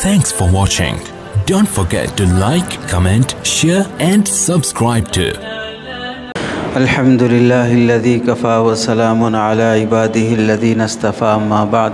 Thanks for watching. Don't forget to like, comment, share and subscribe to Alhamdulillahilladhi kafa wa salamun ala ibadihi alladhina istafa amma ba'd।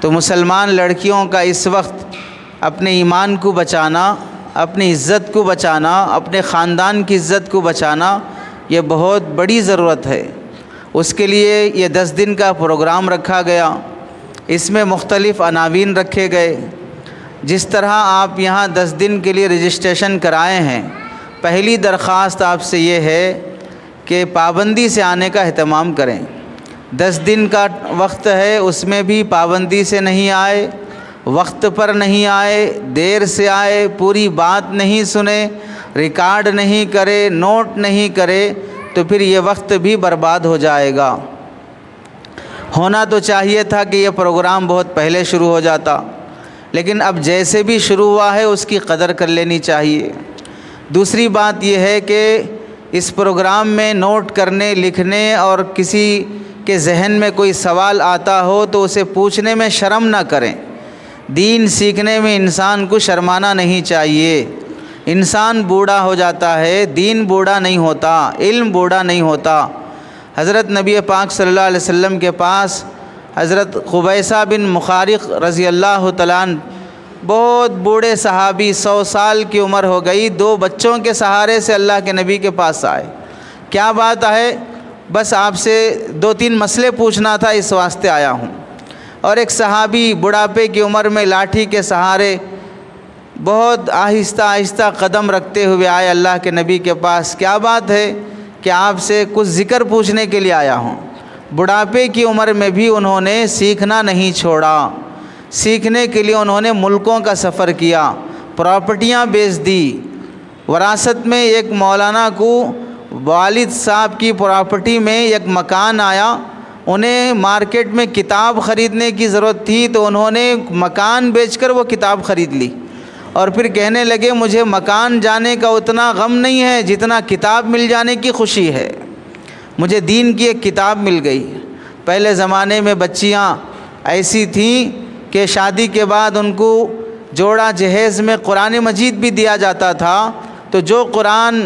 تو مسلمان لڑکیوں کا اس وقت اپنے ایمان کو بچانا، اپنی عزت کو بچانا، اپنے خاندان کی عزت کو بچانا یہ بہت بڑی ضرورت ہے۔ اس کے لیے یہ 10 دن کا پروگرام رکھا گیا، اس میں مختلف عناوین رکھے گئے۔ جس طرح آپ یہاں 10 دن کے لیے رجسٹریشن کرائے ہیں، پہلی درخواست آپ سے یہ ہے کہ پابندی سے آنے کا اہتمام کریں۔ 10 دن کا وقت ہے، اس میں بھی پابندی سے نہیں آئے، وقت پر نہیں آئے، دیر سے آئے، پوری بات نہیں سنے، ریکارڈ نہیں کرے، نوٹ نہیں کرے، تو پھر یہ وقت بھی برباد ہو جائے گا۔ ہونا تو چاہیے تھا کہ یہ پروگرام بہت پہلے شروع ہو جاتا، لیکن اب جیسے بھی شروع ہوا ہے اس کی قدر کر لینی چاہیے۔ دوسری بات یہ ہے کہ اس پروگرام میں نوٹ کرنے، لکھنے اور کسی کے ذہن میں کوئی سوال آتا ہو تو اسے پوچھنے میں شرم نہ کریں۔ دین سیکھنے میں انسان کو شرمانا نہیں چاہیے۔ انسان بوڑھا ہو جاتا ہے، دین بوڑھا نہیں ہوتا، علم بوڑھا نہیں ہوتا۔ حضرت نبی پاک صلی اللہ علیہ وسلم کے پاس حضرت قبیصہ بن مخارق رضی اللہ تعالیٰ عنہ بہت بوڑھے صحابی، 100 سال کی عمر ہو گئی، 2 بچوں کے سہارے سے اللہ کے نبی کے پاس آئے۔ کیا بات ہے؟ بس آپ سے 2-3 مسئلے پوچھنا تھا، اس واسطے آیا ہوں۔ اور ایک صحابی بڑھاپے کی عمر میں لاٹھی کے سہارے بہت آہستہ آہستہ قدم رکھتے ہوئے آئے اللہ کے نبی کے پاس۔ کیا بات ہے کہ آپ سے کچھ ذکر پوچھنے کے لیے آیا ہوں۔ بڑھاپے کی عمر میں بھی انہوں نے سیکھنا نہیں چھوڑا، سیکھنے کے لیے انہوں نے ملکوں کا سفر کیا، پراپرٹیاں بیچ دی۔ وراثت میں ایک مولانا کو والد صاحب کی پراپرٹی میں ایک مکان آیا، انہیں مارکیٹ میں کتاب خریدنے کی ضرورت تھی تو انہوں نے مکان بیچ کر وہ کتاب خرید لی، اور پھر کہنے لگے مجھے مکان جانے کا اتنا غم نہیں ہے جتنا کتاب مل جانے کی خوشی ہے، مجھے دین کی ایک کتاب مل گئی۔ پہلے زمانے میں بچیاں ایسی تھیں کہ شادی کے بعد ان کو جوڑا جہیز میں قرآن مجید بھی دیا جاتا تھا، تو جو قرآن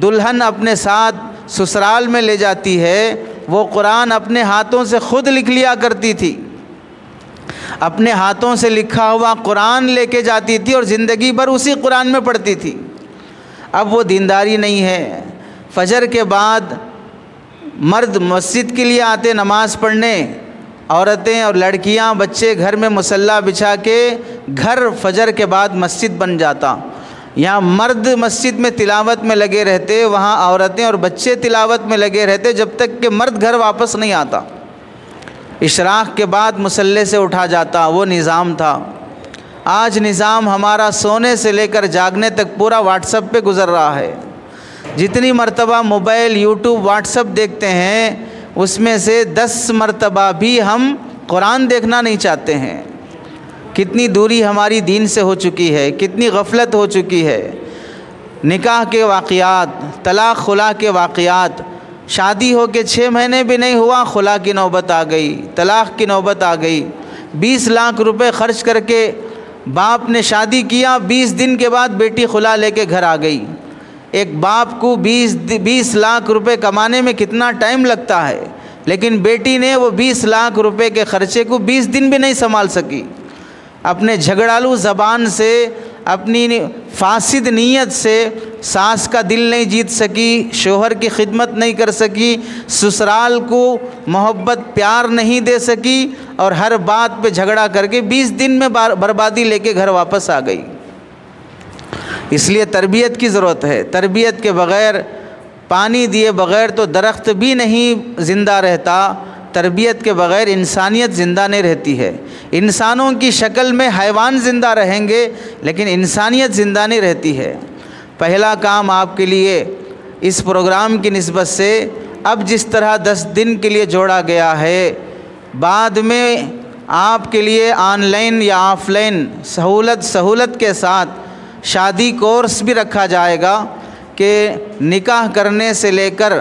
دلہن اپنے ساتھ سسرال میں لے جاتی ہے وہ قرآن اپنے ہاتھوں سے خود لکھ لیا کرتی تھی، اپنے ہاتھوں سے لکھا ہوا قرآن لے کے جاتی تھی اور زندگی بھر اسی قرآن میں پڑھتی تھی۔ اب وہ دینداری نہیں ہے۔ فجر کے بعد مرد مسجد کے لیے آتے نماز پڑھنے، عورتیں اور لڑکیاں بچے گھر میں مصلی بچھا کے گھر فجر کے بعد مسجد بن جاتا۔ یہاں مرد مسجد میں تلاوت میں لگے رہتے، وہاں عورتیں اور بچے تلاوت میں لگے رہتے جب تک کہ مرد گھر واپس نہیں آتا۔ اشراق کے بعد مصلی سے اٹھا جاتا، وہ نظام تھا۔ آج نظام ہمارا سونے سے لے کر جاگنے تک پورا واٹس ایپ پہ گزر رہا ہے۔ جتنی مرتبہ موبائل، یوٹیوب، واٹس ایپ دیکھتے ہیں اس میں سے 10 مرتبہ بھی ہم قرآن دیکھنا نہیں چاہتے ہیں۔ کتنی دوری ہماری دین سے ہو چکی ہے، کتنی غفلت ہو چکی ہے۔ نکاح کے واقعات، طلاق خلا کے واقعات، شادی ہو کے 6 مہینے بھی نہیں ہوا خلا کی نوبت آ گئی، طلاق کی نوبت آ گئی۔ 20 لاکھ روپے خرچ کر کے باپ نے شادی کیا، 20 دن کے بعد بیٹی خلا لے کے گھر آ گئی۔ ایک باپ کو 20 لاکھ روپے کمانے میں کتنا ٹائم لگتا ہے، لیکن بیٹی نے وہ 20 لاکھ روپے کے خرچے کو 20 دن بھی نہیں سنبھال سکی۔ اپنے جھگڑالو زبان سے، اپنی فاسد نیت سے ساس کا دل نہیں جیت سکی، شوہر کی خدمت نہیں کر سکی، سسرال کو محبت پیار نہیں دے سکی، اور ہر بات پہ جھگڑا کر کے 20 دن میں بربادی لے کے گھر واپس آ گئی۔ اس لیے تربیت کی ضرورت ہے۔ تربیت کے بغیر، پانی دیے بغیر تو درخت بھی نہیں زندہ رہتا، تربیت کے بغیر انسانیت زندہ نہیں رہتی ہے۔ انسانوں کی شکل میں حیوان زندہ رہیں گے لیکن انسانیت زندہ نہیں رہتی ہے۔ پہلا کام آپ کے لیے اس پروگرام کی نسبت سے اب جس طرح 10 دن کے لیے جوڑا گیا ہے، بعد میں آپ کے لیے آن لائن یا آف لائن سہولت کے ساتھ شادی کورس بھی رکھا جائے گا کہ نکاح کرنے سے لے کر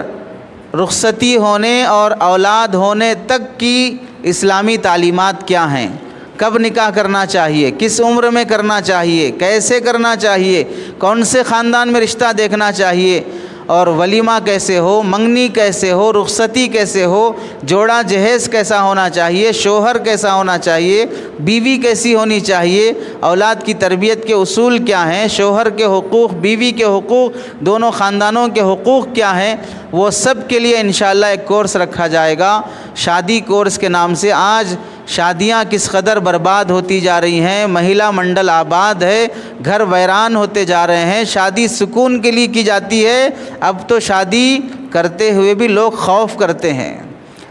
رخصتی ہونے اور اولاد ہونے تک کی اسلامی تعلیمات کیا ہیں، کب نکاح کرنا چاہیے، کس عمر میں کرنا چاہیے، کیسے کرنا چاہیے، کون سے خاندان میں رشتہ دیکھنا چاہیے، اور ولیمہ کیسے ہو، منگنی کیسے ہو، رخصتی کیسے ہو، جوڑا جہیز کیسا ہونا چاہیے، شوہر کیسا ہونا چاہیے، بیوی کیسی ہونی چاہیے، اولاد کی تربیت کے اصول کیا ہیں، شوہر کے حقوق، بیوی کے حقوق، دونوں خاندانوں کے حقوق کیا ہیں، وہ سب کے لیے انشاءاللہ ایک کورس رکھا جائے گا شادی کورس کے نام سے۔ آج شادیاں کس قدر برباد ہوتی جا رہی ہیں، مہیلا منڈل آباد ہے، گھر ویران ہوتے جا رہے ہیں۔ شادی سکون کے لیے کی جاتی ہے، اب تو شادی کرتے ہوئے بھی لوگ خوف کرتے ہیں۔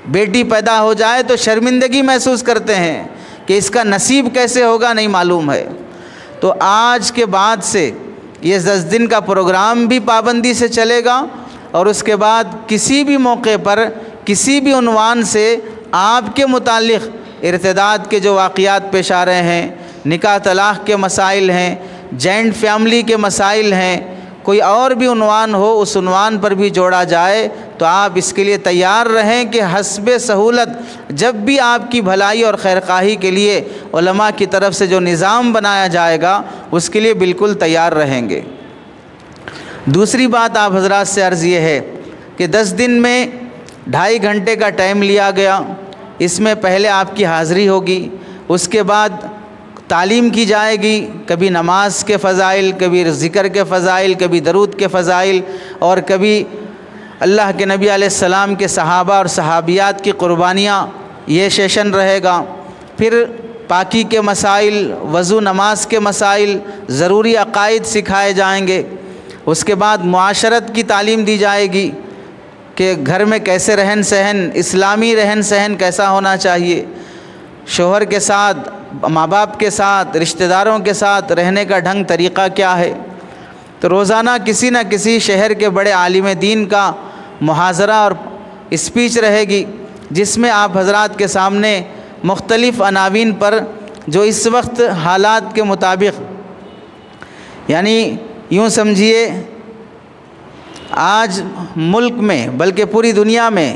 بیٹی پیدا ہو جائے تو شرمندگی محسوس کرتے ہیں کہ اس کا نصیب کیسے ہوگا نہیں معلوم ہے۔ تو آج کے بعد سے یہ 10 دن کا پروگرام بھی پابندی سے چلے گا، اور اس کے بعد کسی بھی موقع پر کسی بھی عنوان سے آپ کے متعلق ارتداد کے جو واقعات پیش آ رہے ہیں، نکاح طلاق کے مسائل ہیں، جوائنٹ فیملی کے مسائل ہیں، کوئی اور بھی عنوان ہو اس عنوان پر بھی جوڑا جائے تو آپ اس کے لیے تیار رہیں کہ حسب سہولت جب بھی آپ کی بھلائی اور خیرخواہی کے لیے علماء کی طرف سے جو نظام بنایا جائے گا اس کے لیے بالکل تیار رہیں گے۔ دوسری بات آپ حضرات سے عرض یہ ہے کہ 10 دن میں 2.5 گھنٹے کا ٹائم لیا گیا، اس میں پہلے آپ کی حاضری ہوگی، اس کے بعد تعلیم کی جائے گی، کبھی نماز کے فضائل، کبھی ذکر کے فضائل، کبھی درود کے فضائل، اور کبھی اللہ کے نبی علیہ السلام کے صحابہ اور صحابیات کی قربانیاں، یہ سیشن رہے گا۔ پھر پاکی کے مسائل، وضو نماز کے مسائل، ضروری عقائد سکھائے جائیں گے۔ اس کے بعد معاشرت کی تعلیم دی جائے گی کہ گھر میں کیسے رہن سہن، اسلامی رہن سہن کیسا ہونا چاہیے، شوہر کے ساتھ، ماں باپ کے ساتھ، رشتہ داروں کے ساتھ رہنے کا ڈھنگ طریقہ کیا ہے۔ تو روزانہ کسی نہ کسی شہر کے بڑے عالم دین کا محاضرہ اور اسپیچ رہے گی، جس میں آپ حضرات کے سامنے مختلف عناوین پر جو اس وقت حالات کے مطابق، یعنی یوں سمجھیے آج ملک میں بلکہ پوری دنیا میں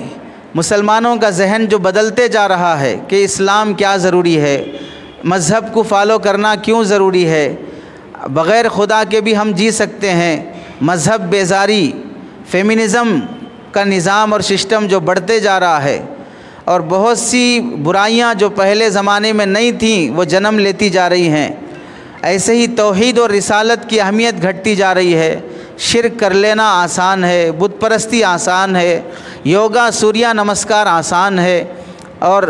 مسلمانوں کا ذہن جو بدلتے جا رہا ہے کہ اسلام کیا ضروری ہے، مذہب کو فالو کرنا کیوں ضروری ہے، بغیر خدا کے بھی ہم جی سکتے ہیں، مذہب بیزاری، فیمنزم کا نظام اور سسٹم جو بڑھتے جا رہا ہے، اور بہت سی برائیاں جو پہلے زمانے میں نہیں تھیں وہ جنم لیتی جا رہی ہیں، ایسے ہی توحید اور رسالت کی اہمیت گھٹتی جا رہی ہے۔ شرک کر لینا آسان ہے، بت پرستی آسان ہے، یوگا سوریہ نمسکار آسان ہے، اور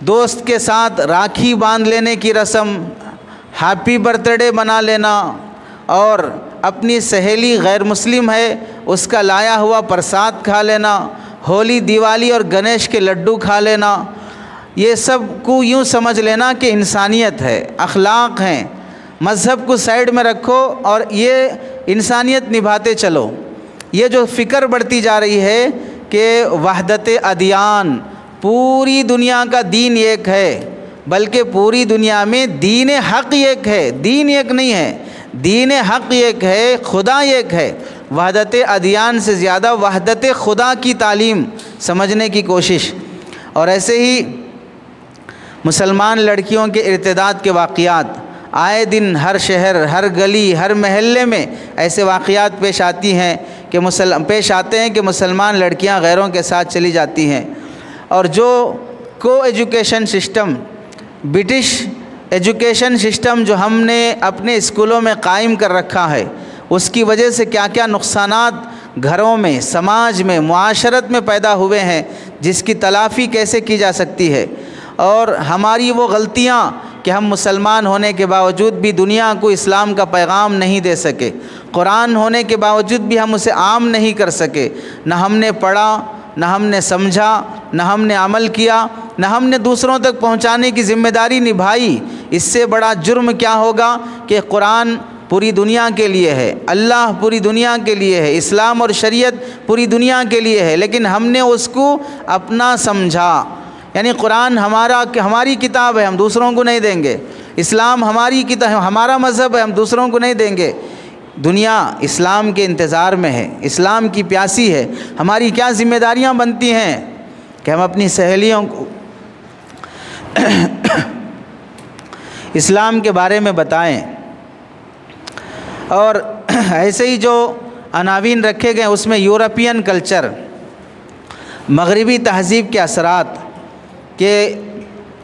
دوست کے ساتھ راکھی باندھ لینے کی رسم، ہیپی برتھ ڈے بنا لینا، اور اپنی سہیلی غیر مسلم ہے اس کا لایا ہوا پرساد کھا لینا، ہولی دیوالی اور گنیش کے لڈو کھا لینا، یہ سب کو یوں سمجھ لینا کہ انسانیت ہے، اخلاق ہیں۔ مذہب کو سائیڈ میں رکھو اور یہ انسانیت نبھاتے چلو۔ یہ جو فکر بڑھتی جا رہی ہے کہ وحدت ادیان، پوری دنیا کا دین ایک ہے، بلکہ پوری دنیا میں دین حق ایک ہے، دین ایک نہیں ہے، دین حق ایک ہے، خدا ایک ہے۔ وحدت ادیان سے زیادہ وحدت خدا کی تعلیم سمجھنے کی کوشش، اور ایسے ہی مسلمان لڑکیوں کے ارتداد کے واقعات آئے دن ہر شہر، ہر گلی، ہر محلے میں ایسے واقعات پیش آتے ہیں کہ مسلمان لڑکیاں غیروں کے ساتھ چلی جاتی ہیں، اور جو کو education system, British education system جو ہم نے اپنے اسکولوں میں قائم کر رکھا ہے، اس کی وجہ سے کیا کیا نقصانات گھروں میں، سماج میں، معاشرت میں پیدا ہوئے ہیں، جس کی تلافی کیسے کی جا سکتی ہے، اور ہماری وہ غلطیاں کہ ہم مسلمان ہونے کے باوجود بھی دنیا کو اسلام کا پیغام نہیں دے سکے، قرآن ہونے کے باوجود بھی ہم اسے عام نہیں کر سکے، نہ ہم نے پڑھا، نہ ہم نے سمجھا، نہ ہم نے عمل کیا، نہ ہم نے دوسروں تک پہنچانے کی ذمہ داری نبھائی۔ اس سے بڑا جرم کیا ہوگا کہ قرآن پوری دنیا کے لیے ہے، اللہ پوری دنیا کے لیے ہے، اسلام اور شریعت پوری دنیا کے لیے ہے، لیکن ہم نے اس کو اپنا سمجھا۔ یعنی قرآن ہماری کتاب ہے، ہم دوسروں کو نہیں دیں گے، اسلام ہماری کتاب، ہمارا مذہب ہے، ہم دوسروں کو نہیں دیں گے۔ دنیا اسلام کے انتظار میں ہے، اسلام کی پیاسی ہے۔ ہماری کیا ذمہ داریاں بنتی ہیں کہ ہم اپنی سہیلیوں کو اسلام کے بارے میں بتائیں، اور ایسے ہی جو عناوین رکھے گئے اس میں یورپین کلچر، مغربی تہذیب کے اثرات، کہ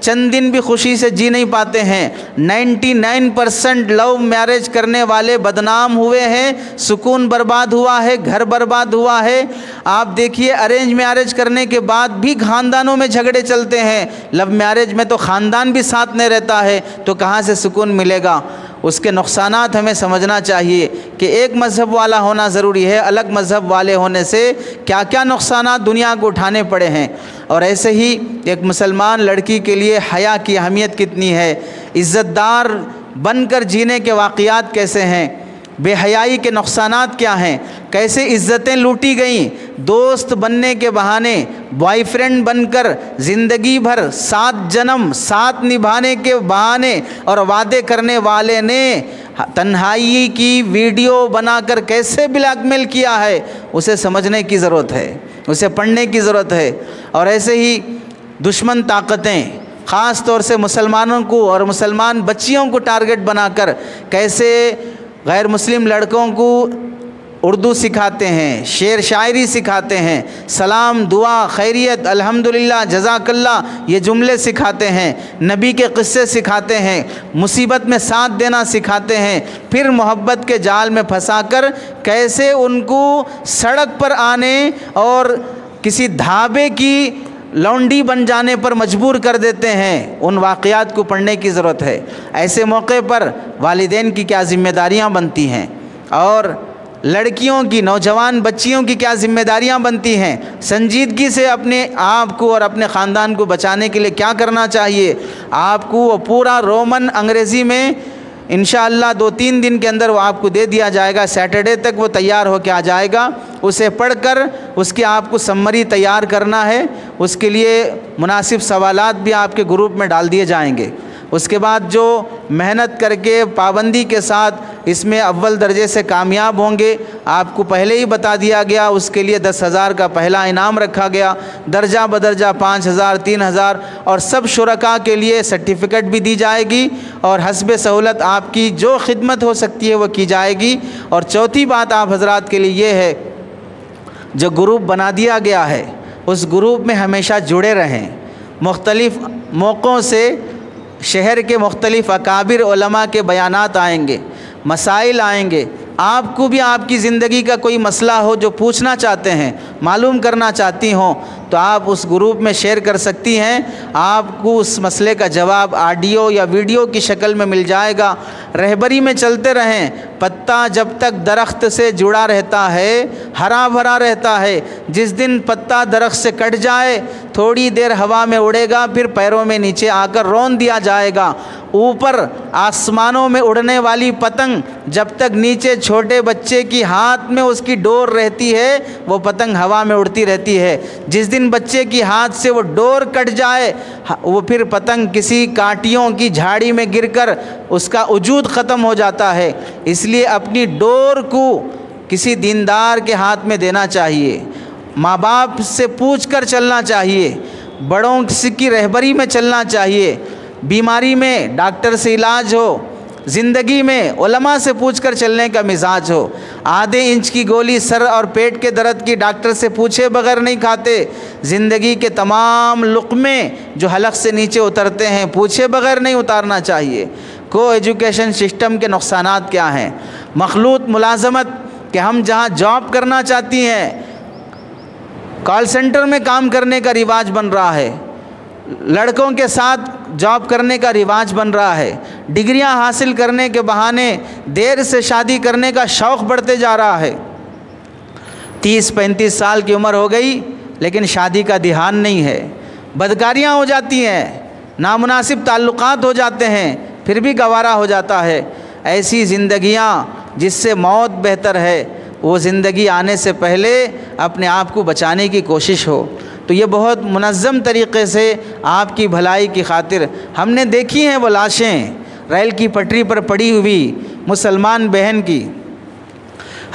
چند دن بھی خوشی سے جی نہیں پاتے ہیں۔ 99% لو میرج کرنے والے بدنام ہوئے ہیں، سکون برباد ہوا ہے، گھر برباد ہوا ہے۔ آپ دیکھیے ارینج میرج کرنے کے بعد بھی خاندانوں میں جھگڑے چلتے ہیں، لو میرج میں تو خاندان بھی ساتھ نہیں رہتا ہے، تو کہاں سے سکون ملے گا؟ اس کے نقصانات ہمیں سمجھنا چاہیے کہ ایک مذہب والا ہونا ضروری ہے، الگ مذہب والے ہونے سے کیا کیا نقصانات دنیا کو اٹھانے پڑے ہیں۔ اور ایسے ہی ایک مسلمان لڑکی کے لیے حیا کی اہمیت کتنی ہے، عزت دار بن کر جینے کے واقعات کیسے ہیں، بے حیائی کے نقصانات کیا ہیں، کیسے عزتیں لوٹی گئیں، دوست بننے کے بہانے بوائے فرینڈ بن کر زندگی بھر 7 جنم ساتھ نبھانے کے بہانے اور وعدے کرنے والے نے تنہائی کی ویڈیو بنا کر کیسے بلیک میل کیا ہے، اسے سمجھنے کی ضرورت ہے، اسے پڑھنے کی ضرورت ہے۔ اور ایسے ہی دشمن طاقتیں خاص طور سے مسلمانوں کو اور مسلمان بچیوں کو ٹارگٹ بنا کر کیسے غیر مسلم لڑکوں کو اردو سکھاتے ہیں، شعر شاعری سکھاتے ہیں، سلام، دعا، خیریت، الحمدللہ، جزاک اللہ یہ جملے سکھاتے ہیں، نبی کے قصے سکھاتے ہیں، مصیبت میں ساتھ دینا سکھاتے ہیں، پھر محبت کے جال میں پھنسا کر کیسے ان کو سڑک پر آنے اور کسی ڈھابے کی لونڈی بن جانے پر مجبور کر دیتے ہیں۔ ان واقعات کو پڑھنے کی ضرورت ہے۔ ایسے موقع پر والدین کی کیا ذمہ داریاں بنتی ہیں اور لڑکیوں کی، نوجوان بچیوں کی کیا ذمہ داریاں بنتی ہیں، سنجیدگی سے اپنے آپ کو اور اپنے خاندان کو بچانے کے لیے کیا کرنا چاہیے۔ آپ کو وہ پورا رومن انگریزی میں انشاءاللہ 2-3 دن کے اندر وہ آپ کو دے دیا جائے گا، سیٹرڈے تک وہ تیار ہو کے آ جائے گا، اسے پڑھ کر اس کی آپ کو سمری تیار کرنا ہے۔ اس کے لیے مناسب سوالات بھی آپ کے گروپ میں ڈال دیے جائیں گے۔ اس کے بعد جو محنت کر کے پابندی کے ساتھ اس میں اول درجے سے کامیاب ہوں گے، آپ کو پہلے ہی بتا دیا گیا، اس کے لیے 10,000 کا پہلا انعام رکھا گیا، درجہ بدرجہ 5,000 3,000 اور سب شرکاء کے لیے سرٹیفکیٹ بھی دی جائے گی، اور حسب سہولت آپ کی جو خدمت ہو سکتی ہے وہ کی جائے گی۔ اور چوتھی بات آپ حضرات کے لیے یہ ہے، جو گروپ بنا دیا گیا ہے اس گروپ میں ہمیشہ جڑے رہیں۔ مختلف موقعوں سے شہر کے مختلف اکابر علماء کے بیانات آئیں گے، مسائل آئیں گے۔ آپ کو بھی آپ کی زندگی کا کوئی مسئلہ ہو جو پوچھنا چاہتے ہیں، معلوم کرنا چاہتی ہوں، تو آپ اس گروپ میں شیئر کر سکتی ہیں۔ آپ کو اس مسئلے کا جواب آڈیو یا ویڈیو کی شکل میں مل جائے گا۔ رہبری میں چلتے رہیں۔ پتا جب تک درخت سے جڑا رہتا ہے ہرا بھرا رہتا ہے، جس دن پتا درخت سے کٹ جائے تھوڑی دیر ہوا میں اڑے گا، پھر پیروں میں نیچے آ کر رون دیا جائے گا۔ اوپر آسمانوں میں اڑنے والی پتنگ جب تک نیچے چھوٹے بچے کی ہاتھ میں اس کی ڈور رہتی ہے وہ پتنگ ہوا میں اڑتی رہتی ہے۔ جس دن بچے کی ہاتھ سے وہ ڈور کٹ جائے وہ پھر پتنگ کسی کانٹیوں کی جھاڑی میں گر کر اس کا وجود ختم ہو جاتا ہے۔ اس لیے اپنی ڈور کو کسی دیندار کے ہاتھ میں دینا چاہیے، ماں باپ سے پوچھ کر چلنا چاہیے، بڑوں کی رہبری میں چلنا چاہیے۔ بیماری میں ڈاکٹر سے علاج ہو، زندگی میں علماء سے پوچھ کر چلنے کا مزاج ہو۔ آدھے انچ کی گولی سر اور پیٹ کے درد کی ڈاکٹر سے پوچھے بغیر نہیں کھاتے۔ زندگی کے تمام لقمے جو حلق سے نیچے اترتے ہیں پوچھے بغیر نہیں اتارنا چاہیے۔ کو ایجوکیشن سسٹم کے نقصانات کیا ہیں؟ مخلوط ملازمت کہ ہم جہاں جاب کرنا چاہتی ہیں کال سینٹر میں کام کرنے کا رواج بن رہا ہے، لڑکوں کے ساتھ جاب کرنے کا رواج بن رہا ہے، ڈگریاں حاصل کرنے کے بہانے دیر سے شادی کرنے کا شوق بڑھتے جا رہا ہے۔ 30-35 سال کی عمر ہو گئی لیکن شادی کا دھیان نہیں ہے، بدکاریاں ہو جاتی ہیں، نامناسب تعلقات ہو جاتے ہیں، پھر بھی گوارا ہو جاتا ہے۔ ایسی زندگیاں جس سے موت بہتر ہے، وہ زندگی آنے سے پہلے اپنے آپ کو بچانے کی کوشش ہو۔ تو یہ بہت منظم طریقے سے آپ کی بھلائی کی خاطر ہم نے دیکھی ہیں وہ لاشیں ریل کی پٹری پر پڑی ہوئی مسلمان بہن کی،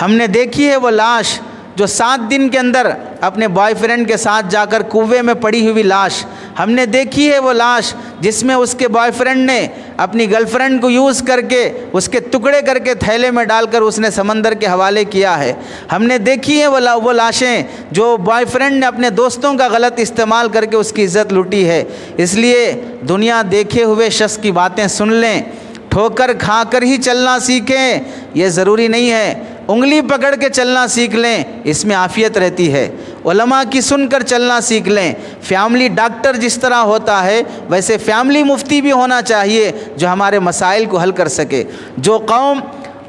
ہم نے دیکھی ہے وہ لاش جو 7 دن کے اندر اپنے بوائے فرینڈ کے ساتھ جا کر کنویں میں پڑی ہوئی لاش، ہم نے دیکھی ہے وہ لاش جس میں اس کے بوائے فرینڈ نے اپنی گرل فرینڈ کو یوز کر کے اس کے ٹکڑے کر کے تھیلے میں ڈال کر اس نے سمندر کے حوالے کیا ہے۔ ہم نے دیکھی ہیں وہ لاشیں جو بوائے فرینڈ نے اپنے دوستوں کا غلط استعمال کر کے اس کی عزت لوٹی ہے۔ اس لیے دنیا دیکھے ہوئے شخص کی باتیں سن لیں، ٹھوکر کھا کر ہی چلنا سیکھیں یہ ضروری نہیں ہے، انگلی پکڑ کے چلنا سیکھ لیں، اس میں عافیت رہتی ہے۔ علماء کی سن کر چلنا سیکھ لیں۔ فیملی ڈاکٹر جس طرح ہوتا ہے ویسے فیملی مفتی بھی ہونا چاہیے جو ہمارے مسائل کو حل کر سکے۔ جو قوم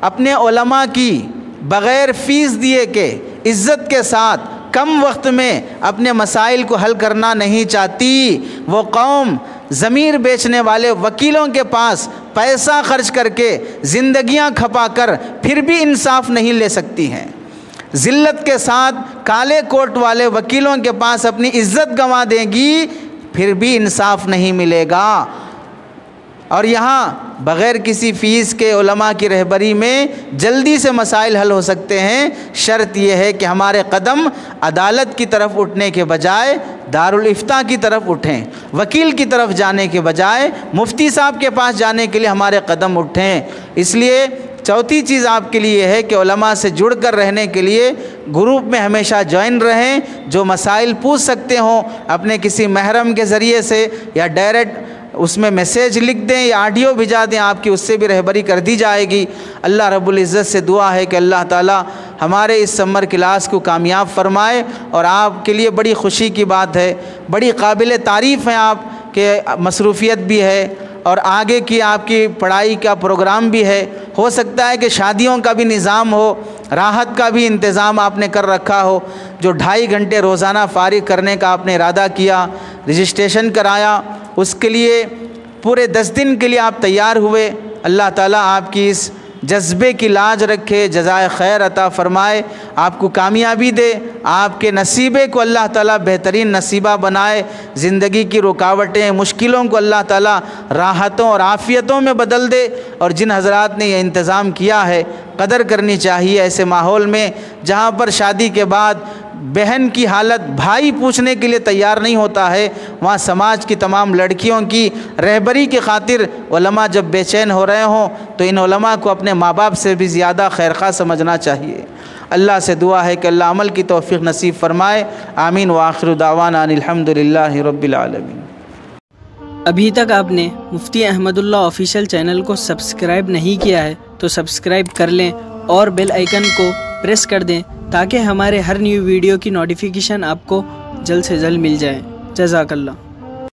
اپنے علماء کی بغیر فیس دیے کے عزت کے ساتھ کم وقت میں اپنے مسائل کو حل کرنا نہیں چاہتی، وہ قوم ضمیر بیچنے والے وکیلوں کے پاس پیسہ خرچ کر کے زندگیاں کھپا کر پھر بھی انصاف نہیں لے سکتی ہیں۔ ذلت کے ساتھ کالے کوٹ والے وکیلوں کے پاس اپنی عزت گنوا دیں گی، پھر بھی انصاف نہیں ملے گا۔ اور یہاں بغیر کسی فیس کے علماء کی رہبری میں جلدی سے مسائل حل ہو سکتے ہیں۔ شرط یہ ہے کہ ہمارے قدم عدالت کی طرف اٹھنے کے بجائے دارالافتاء کی طرف اٹھیں، وکیل کی طرف جانے کے بجائے مفتی صاحب کے پاس جانے کے لیے ہمارے قدم اٹھیں۔ اس لیے چوتھی چیز آپ کے لیے یہ ہے کہ علماء سے جڑ کر رہنے کے لیے گروپ میں ہمیشہ جوائن رہیں، جو مسائل پوچھ سکتے ہوں اپنے کسی محرم کے ذریعے سے یا ڈائریکٹ اس میں میسیج لکھ دیں یا آڈیو بھیجا دیں، آپ کی اس سے بھی رہبری کر دی جائے گی۔ اللہ رب العزت سے دعا ہے کہ اللہ تعالیٰ ہمارے اس سمر کلاس کو کامیاب فرمائے، اور آپ کے لیے بڑی خوشی کی بات ہے، بڑی قابل تعریف ہیں آپ کہ مصروفیت بھی ہے اور آگے کی آپ کی پڑھائی کا پروگرام بھی ہے۔ ہو سکتا ہے کہ شادیوں کا بھی نظام ہو، راحت کا بھی انتظام آپ نے کر رکھا ہو، جو 2.5 گھنٹے روزانہ فارغ کرنے کا آپ نے ارادہ کیا، رجسٹریشن کرایا، اس کے لیے پورے 10 دن کے لیے آپ تیار ہوئے۔ اللہ تعالیٰ آپ کی اس جذبے کی لاج رکھے، جزائے خیر عطا فرمائے، آپ کو کامیابی دے، آپ کے نصیبے کو اللہ تعالیٰ بہترین نصیبہ بنائے، زندگی کی رکاوٹیں مشکلوں کو اللہ تعالیٰ راحتوں اور عافیتوں میں بدل دے۔ اور جن حضرات نے یہ انتظام کیا ہے قدر کرنی چاہیے ایسے ماحول میں جہاں پر شادی کے بعد بہن کی حالت بھائی پوچھنے کے لیے تیار نہیں ہوتا ہے، وہاں سماج کی تمام لڑکیوں کی رہبری کی خاطر علماء جب بے چین ہو رہے ہوں تو ان علماء کو اپنے ماں باپ سے بھی زیادہ خیرخواہ سمجھنا چاہیے۔ اللہ سے دعا ہے کہ اللہ عمل کی توفیق نصیب فرمائے۔ آمین وآخر دعوانا ان الحمدللہ رب العالمین۔ ابھی تک آپ نے مفتی احمد اللہ آفیشیل چینل کو سبسکرائب نہیں کیا ہے تو سبسکرائب کر لیں اور بیل آئیکن کو پریس کر دیں تاکہ ہمارے ہر نیو ویڈیو کی نوٹیفیکیشن آپ کو جلد سے جلد مل جائے۔ جزاک اللہ۔